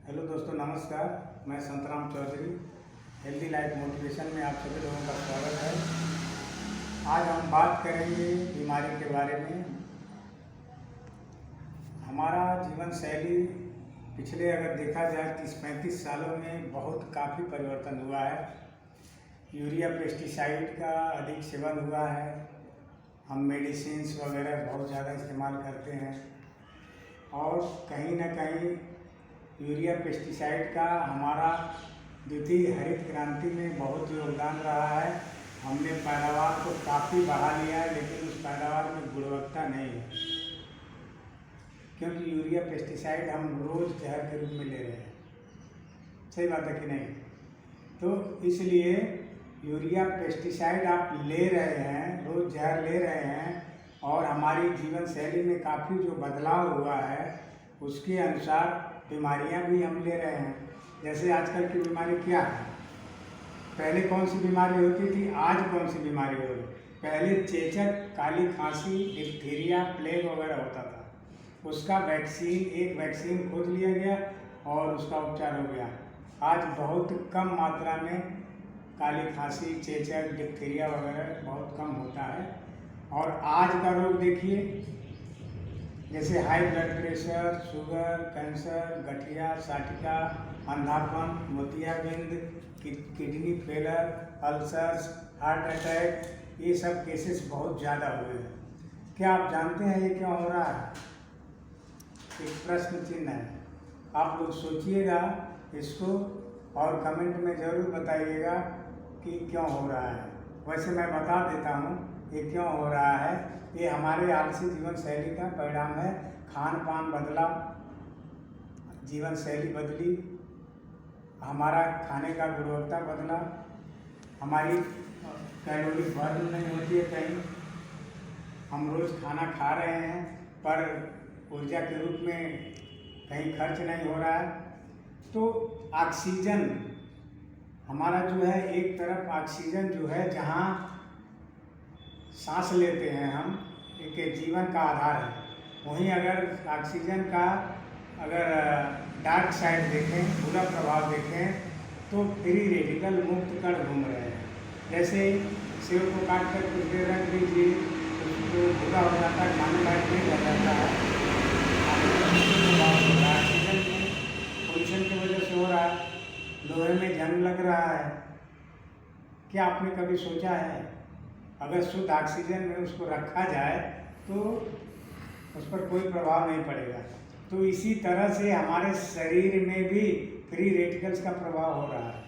Hello दोस्तों, नमस्कार। मैं Santram Chaudhary, healthy life motivation में आप सभी लोगों का स्वागत है। आज हम बात करेंगे बीमारी के बारे में। हमारा जीवन शैली पिछले अगर देखा जाए 30-35 सालों में बहुत काफ़ी परिवर्तन हुआ है। यूरिया पेस्टिसाइड का अधिक सेवन हुआ है। हम मेडिसिन्स वगैरह बहुत ज़्यादा इस्तेमाल करते हैं और कहीं ना कहीं यूरिया पेस्टिसाइड का हमारा द्वितीय हरित क्रांति में बहुत योगदान रहा है। हमने पैदावार को काफ़ी बढ़ा लिया है, लेकिन उस पैदावार में गुणवत्ता नहीं है, क्योंकि यूरिया पेस्टिसाइड हम रोज़ जहर के रूप में ले रहे हैं। सही बात है कि नहीं? तो इसलिए यूरिया पेस्टिसाइड आप ले रहे हैं, रोज़ जहर ले रहे हैं, और हमारी जीवन शैली में काफ़ी जो बदलाव हुआ है उसके अनुसार बीमारियां भी हम ले रहे हैं। जैसे आजकल की बीमारी क्या है, पहले कौन सी बीमारी होती थी, आज कौन सी बीमारी हो रही? पहले चेचक, काली खांसी, डिप्थीरिया, प्लेग वगैरह होता था। उसका एक वैक्सीन खोज लिया गया और उसका उपचार हो गया। आज बहुत कम मात्रा में काली खांसी, चेचक, डिप्थीरिया वगैरह बहुत कम होता है। और आज का रोग देखिए, जैसे high blood pressure, sugar, cancer, गठिया, साटिका, अंधापन, मोतियाबिंद, kidney failure, ulcers, heart attack, ये सब केसेस बहुत ज़्यादा हुए हैं। क्या आप जानते हैं ये क्यों हो रहा है? एक प्रश्न चिन्ह है। आप लोग सोचिएगा इसको और कमेंट में ज़रूर बताइएगा कि क्यों हो रहा है। वैसे मैं बता देता हूँ ये क्यों हो रहा है। ये हमारे आलसी जीवन शैली का परिणाम है। खान पान बदला, जीवन शैली बदली, हमारा खाने का गुणवत्ता बदला, हमारी कैलोरी बर्न नहीं होती है कहीं। हम रोज़ खाना खा रहे हैं पर ऊर्जा के रूप में कहीं खर्च नहीं हो रहा है। तो ऑक्सीजन हमारा जो है, एक तरफ ऑक्सीजन जो है जहाँ सांस लेते हैं हम, एक जीवन का आधार है, वहीं अगर ऑक्सीजन का डार्क साइड देखें, बुरा प्रभाव देखें, तो फ्री रेडिकल मुक्त कण घूम रहे हैं। जैसे सेब को काट कर कुछ देर रख दीजिए, उसको बुरा हो जाता है, खाने लायक नहीं रह जाता है। ऑक्सीजन में पोल्यूशन की वजह से हो रहा है। लोहे में जंग लग रहा है। क्या आपने कभी सोचा है अगर शुद्ध ऑक्सीजन में उसको रखा जाए तो उस पर कोई प्रभाव नहीं पड़ेगा? तो इसी तरह से हमारे शरीर में भी फ्री रेडिकल्स का प्रभाव हो रहा है।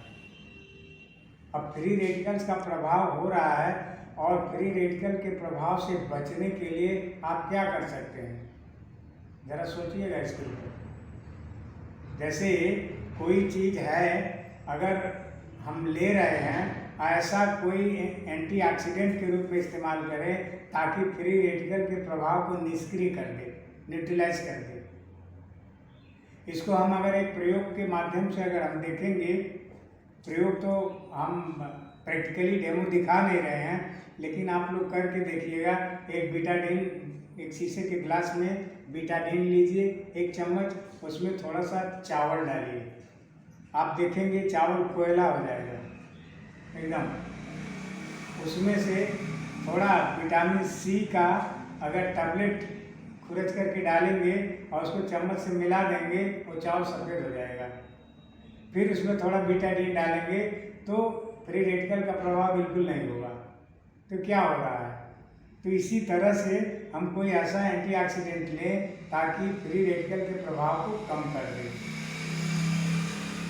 अब फ्री रेडिकल्स का प्रभाव हो रहा है और फ्री रेडिकल के प्रभाव से बचने के लिए आप क्या कर सकते हैं, ज़रा सोचिएगा इसके ऊपर। जैसे कोई चीज़ है, अगर हम ले रहे हैं, ऐसा कोई एंटीऑक्सीडेंट के रूप में इस्तेमाल करें ताकि फ्री रेडिकल के प्रभाव को निष्क्रिय कर दे, न्यूट्रलाइज कर दे। इसको हम अगर एक प्रयोग के माध्यम से अगर हम देखेंगे, प्रयोग तो हम प्रैक्टिकली डेमो दिखा नहीं रहे हैं, लेकिन आप लोग करके देखिएगा। एक बीटाडीन, एक शीशे के गिलास में बीटाडीन लीजिए, 1 चम्मच, उसमें थोड़ा सा चावल डालिए। आप देखेंगे चावल कोयला हो जाएगा एकदम। उसमें से थोड़ा विटामिन सी का अगर टैबलेट खुरच करके डालेंगे और उसको चम्मच से मिला देंगे, वो चावल सफ़ेद हो जाएगा। फिर उसमें थोड़ा बीटाडीन डालेंगे तो फ्री रेडिकल का प्रभाव बिल्कुल नहीं होगा। तो क्या हो रहा है? तो इसी तरह से हम कोई ऐसा एंटीऑक्सीडेंट लें ताकि फ्री रेडिकल के प्रभाव को कम कर दें।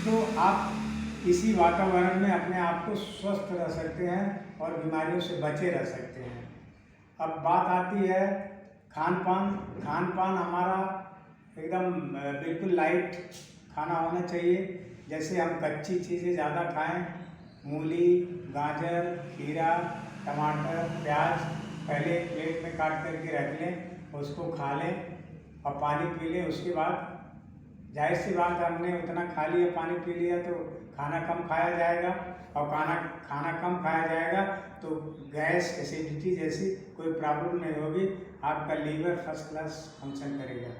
तो आप इसी वातावरण में अपने आप को स्वस्थ रह सकते हैं और बीमारियों से बचे रह सकते हैं। अब बात आती है खान पान हमारा एकदम बिल्कुल लाइट खाना होना चाहिए। जैसे हम कच्ची चीज़ें ज़्यादा खाएं, मूली, गाजर, खीरा, टमाटर, प्याज पहले प्लेट में काट करके रख लें, उसको खा लें और पानी पी लें। उसके बाद जाहिर सी बात है, हमने उतना खा लिया, पानी पी लिया, तो खाना कम खाया जाएगा, और खाना कम खाया जाएगा तो गैस, एसिडिटी जैसी कोई प्रॉब्लम नहीं होगी। आपका लीवर फर्स्ट क्लास फंक्शन करेगा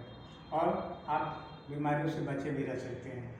और आप बीमारियों से बचे भी रह सकते हैं।